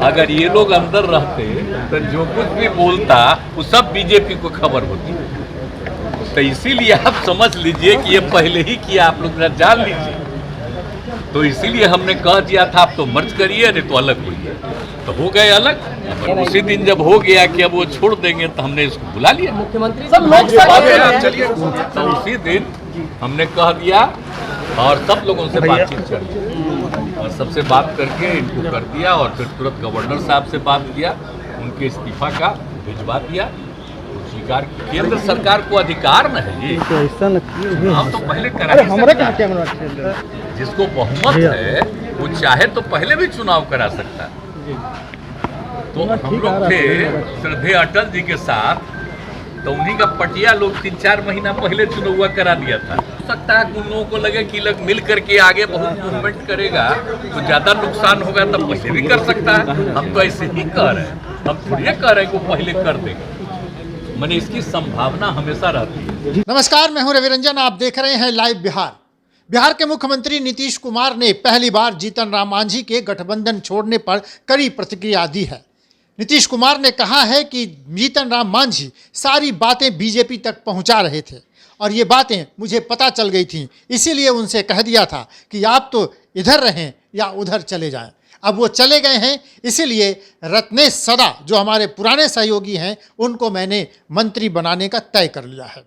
अगर ये लोग अंदर रहते तो जो कुछ भी बोलता वो सब बीजेपी को खबर होती। तो इसीलिए आप समझ लीजिए कि ये पहले ही किया, आप लोग जान लीजिए। तो इसीलिए हमने कह दिया था आप तो मर्ज करिए, नहीं तो अलग होइए। तो हो गए अलग। और उसी दिन जब हो गया कि अब वो छोड़ देंगे तो हमने इसको बुला लिया मुख्यमंत्री चलिए। तो उसी दिन हमने कह दिया और सब लोगों से बातचीत कर और सबसे बात करके इनको कर दिया और फिर तुरंत गवर्नर साहब से बात किया, उनके इस्तीफा का भिजवा दिया। स्वीकार, केंद्र सरकार को अधिकार न है ये, हम तो पहले करा, जिसको बहुमत है वो चाहे तो पहले भी चुनाव करा सकता है। तो हम लोग थे श्रद्धेय अटल जी के साथ, तो उन्हीं का पटिया लोग 3-4 महीना पहले चुनाव करा दिया था। हो सकता है उन लोगों को लगे कि लोग मिल करके आगे बहुत मूवमेंट करेगा तो ज्यादा नुकसान होगा, तब पहले भी कर सकता है। हम तो ऐसे ही कह रहे हैं, हम थोड़ी कह रहे हैं कि पहले कर देंगे। मैंने इसकी संभावना हमेशा रहती है। नमस्कार, मैं हूं रविरंजन, आप देख रहे हैं लाइव बिहार। बिहार के मुख्यमंत्री नीतीश कुमार ने पहली बार जीतन राम मांझी के गठबंधन छोड़ने पर कड़ी प्रतिक्रिया दी है। नीतीश कुमार ने कहा है कि जीतन राम मांझी सारी बातें बीजेपी तक पहुंचा रहे थे और ये बातें मुझे पता चल गई थीं, इसीलिए उनसे कह दिया था कि आप तो इधर रहें या उधर चले जाएं। अब वो चले गए हैं, इसीलिए रत्नेश सदा जो हमारे पुराने सहयोगी हैं उनको मैंने मंत्री बनाने का तय कर लिया है।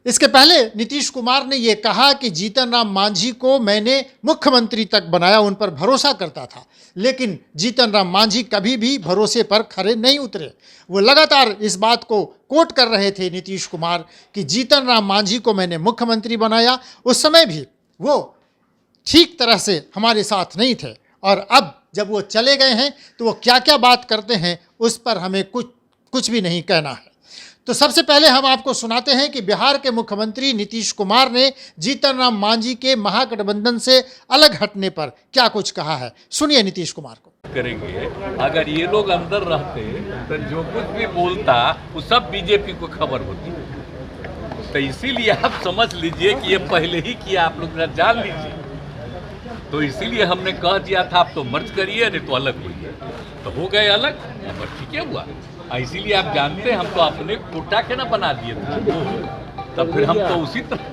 इसके पहले नीतीश कुमार ने ये कहा कि जीतन राम मांझी को मैंने मुख्यमंत्री तक बनाया, उन पर भरोसा करता था। लेकिन जीतन राम मांझी कभी भी भरोसे पर खरे नहीं उतरे। वो लगातार इस बात को कोट कर रहे थे नीतीश कुमार कि जीतन राम मांझी को मैंने मुख्यमंत्री बनाया, उस समय भी वो ठीक तरह से हमारे साथ नहीं थे। और अब जब वो चले गए हैं तो वो क्या क्या बात करते हैं उस पर हमें कुछ भी नहीं कहना है। तो सबसे पहले हम आपको सुनाते हैं कि बिहार के मुख्यमंत्री नीतीश कुमार ने जीतन राम मांझी के महागठबंधन से अलग हटने पर क्या कुछ कहा है, सुनिए नीतीश कुमार को। करेंगे, अगर ये लोग अंदर रहते तो जो कुछ भी बोलता वो सब बीजेपी को खबर होती। तो इसीलिए आप समझ लीजिए कि ये पहले ही किया, आप लोग जान लीजिए। तो इसीलिए हमने कह दिया था आप तो मर्ज करिए, नहीं तो अलग होइए। तो हो गए अलग, अब ठीक है हुआ। इसीलिए आप जानते हैं हम तो अपने कोटा के ना बना दिए थे, तब फिर हम तो उसी तरह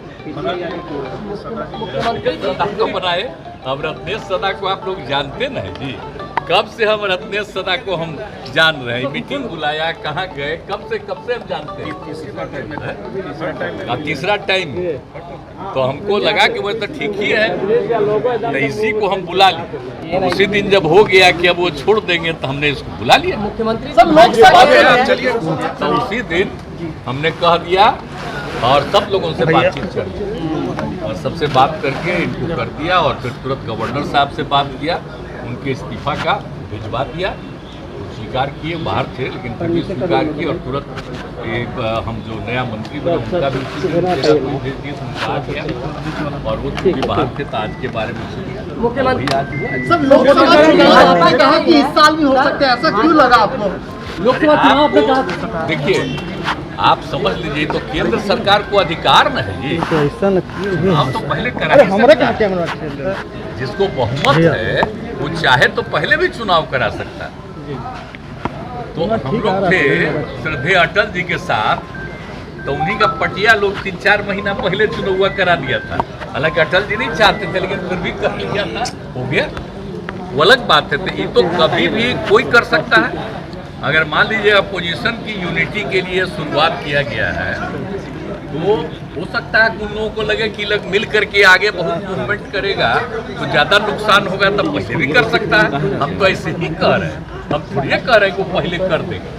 को बनाए। अब रत्नेश सदा को आप लोग जानते ना है जी, कब से हम रत्नेश सदा को हम जान रहे हैं। मीटिंग बुलाया, कहाँ गए, कब से हम जानते हैं। तीसरा टाइम तो हमको लगा कि वो तो ठीक ही है, तो इसी को हम बुला लिए। उसी दिन जब हो गया कि अब वो छोड़ देंगे तो हमने इसको बुला लिया मुख्यमंत्री चलिए। तो उसी दिन हमने कह दिया और सब लोगों से बातचीत कर और सबसे बात करके इनको कर दिया और फिर तुरंत गवर्नर साहब से बात किया, उनके इस्तीफा का भिजवा दिया। स्वीकार किए, बाहर थे लेकिन फिर भी स्वीकार किए और तुरंत एक हम जो नया मंत्री बने उनका भी उसी दिन भेज दिए, उनका आ गया। और वो भी बाहर थे तो आज के बारे में मुख्यमंत्री सब लोकसभा चुनाव आपने कहा कि इस साल भी हो सकता है, ऐसा क्यों लगा आपको? लोकसभा देखिए, आप समझ लीजिए तो केंद्र सरकार को अधिकार न है ये, हम तो पहले करा, जिसको बहुमत है वो चाहे तो पहले भी चुनाव करा सकता है। तो हम लोग थे श्रद्धेय अटल जी के साथ, तो उन्हीं का पटिया लोग 3-4 महीना पहले चुनाव करा दिया था। हालांकि अटल जी नहीं चाहते थे लेकिन फिर भी कर लिया था, हो गया, वो अलग बात है। तो ये तो कभी भी कोई कर सकता है। अगर मान लीजिए अपोजिशन की यूनिटी के लिए शुरुआत किया गया है तो हो सकता है कि उन लोगों को लगे कि लोग मिल करके आगे बहुत मूवमेंट करेगा तो ज्यादा नुकसान होगा, तब पहले भी कर सकता है। हम तो ऐसे ही कह रहे हैं, हम थोड़ी कह रहे हैं कि पहले कर देंगे।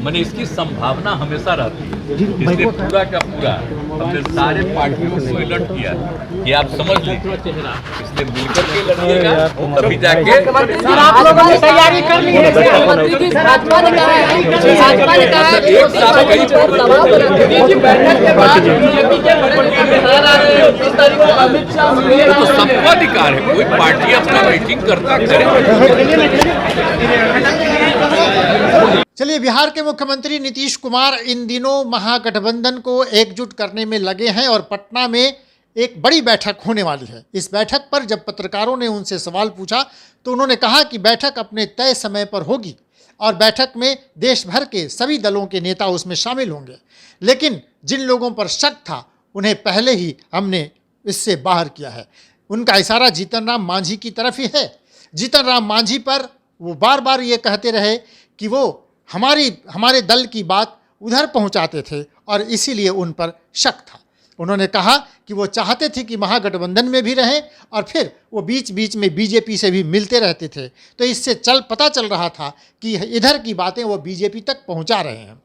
मैंने इसकी संभावना हमेशा रहती है, इसलिए पूरा का पूरा हमने सारे पार्टियों को अलर्ट किया कि आप समझ लीजिए, इसलिए मिलकर के लड़िएगा तभी जाके। सर, आप लोगों ने तैयारी कर ली है? मुख्यमंत्री जी भाजपा ने कहा है कि भाजपा ने कहा है एक साथ कई बैठक के बाद बीजेपी के बड़े नेता आ रहे हैं, 30 तारीख को अमित शाह तो सबका अधिकार है, कोई पार्टी अपना मीटिंग करता करे। चलिए, बिहार के मुख्यमंत्री नीतीश कुमार इन दिनों महागठबंधन को एकजुट करने में लगे हैं और पटना में एक बड़ी बैठक होने वाली है। इस बैठक पर जब पत्रकारों ने उनसे सवाल पूछा तो उन्होंने कहा कि बैठक अपने तय समय पर होगी और बैठक में देश भर के सभी दलों के नेता उसमें शामिल होंगे, लेकिन जिन लोगों पर शक था उन्हें पहले ही हमने इससे बाहर किया है। उनका इशारा जीतन राम मांझी की तरफ ही है। जीतन राम मांझी पर वो बार बार ये कहते रहे कि वो हमारे दल की बात उधर पहुंचाते थे और इसीलिए उन पर शक था। उन्होंने कहा कि वो चाहते थे कि महागठबंधन में भी रहें और फिर वो बीच बीच में बीजेपी से भी मिलते रहते थे, तो इससे पता चल रहा था कि इधर की बातें वो बीजेपी तक पहुंचा रहे हैं।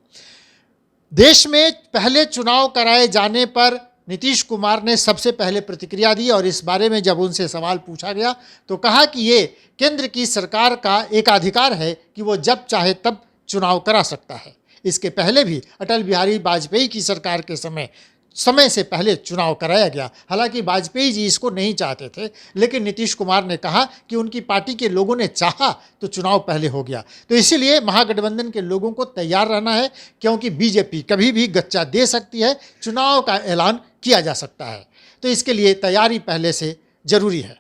देश में पहले चुनाव कराए जाने पर नीतीश कुमार ने सबसे पहले प्रतिक्रिया दी और इस बारे में जब उनसे सवाल पूछा गया तो कहा कि ये केंद्र की सरकार का एकाधिकार है कि वो जब चाहे तब चुनाव करा सकता है। इसके पहले भी अटल बिहारी वाजपेयी की सरकार के समय से पहले चुनाव कराया गया। हालांकि वाजपेयी जी इसको नहीं चाहते थे, लेकिन नीतीश कुमार ने कहा कि उनकी पार्टी के लोगों ने चाहा तो चुनाव पहले हो गया। तो इसीलिए महागठबंधन के लोगों को तैयार रहना है, क्योंकि बीजेपी कभी भी गच्चा दे सकती है, चुनाव का ऐलान किया जा सकता है। तो इसके लिए तैयारी पहले से ज़रूरी है।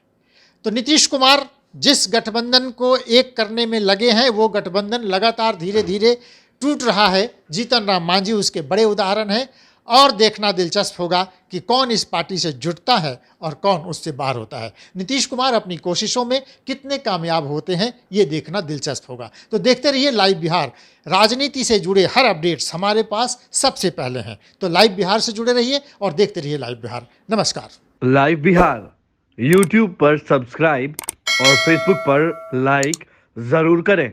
तो नीतीश कुमार जिस गठबंधन को एक करने में लगे हैं वो गठबंधन लगातार धीरे धीरे टूट रहा है। जीतन राम मांझी उसके बड़े उदाहरण हैं और देखना दिलचस्प होगा कि कौन इस पार्टी से जुड़ता है और कौन उससे बाहर होता है। नीतीश कुमार अपनी कोशिशों में कितने कामयाब होते हैं ये देखना दिलचस्प होगा। तो देखते रहिए लाइव बिहार। राजनीति से जुड़े हर अपडेट्स हमारे पास सबसे पहले हैं, तो लाइव बिहार से जुड़े रहिए और देखते रहिए लाइव बिहार। नमस्कार। लाइव बिहार यूट्यूब पर सब्सक्राइब और फेसबुक पर लाइक जरूर करें।